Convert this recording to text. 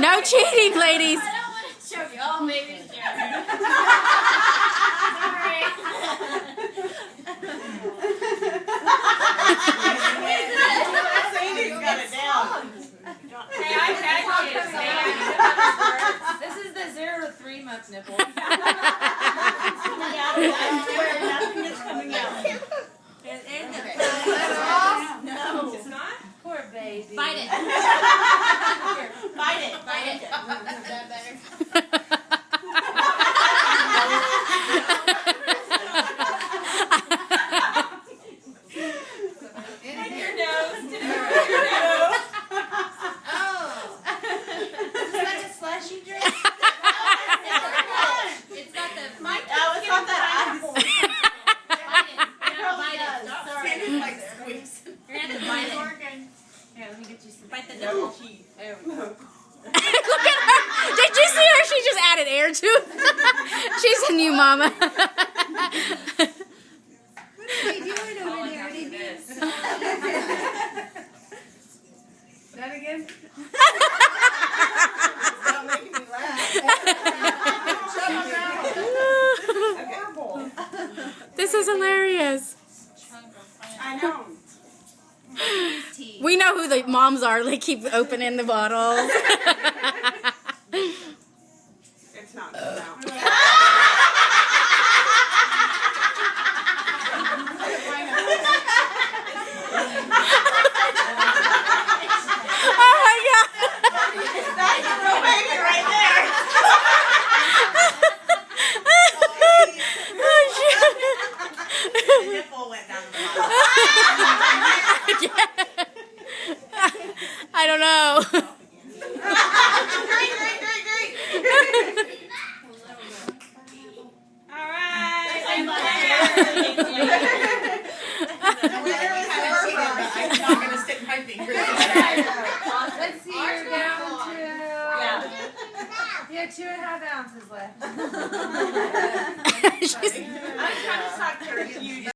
No cheating, ladies. I don't want to show you. Oh, maybe it's Jared. Sandy's got it down. Hey, I tagged you. This is the 0 to 3 month nipple. Nothing is coming out. No. It's not? Poor baby. Bite it. Bite it. Bite it. Is that better? In your nose. Did it hurt your nose? Oh. Is that a slushy drink? It's got the. Oh, it's not that ice. Bite it. You're gonna bite it. Sorry. Sandy's like squeaks. You're gonna have to bite it. Here, let me get you some. Bite the No nipple. cheese. There we go. Look at her. Did you see her? She just added air to it. She's a new mama. What are you doing over there? That again? Stop making me laugh. Horrible. This is hilarious. I know. We know who the moms are. They keep opening the bottles. It's not coming out. Oh my God. That's a real baby right there. Oh, shit. The nipple went down the bottom. I don't know. Great. All right. I'm I'm not going to stick my fingers in there. Let's see, you're down to... Yeah. You have 2.5 ounces left. She's I'm trying to talk to her.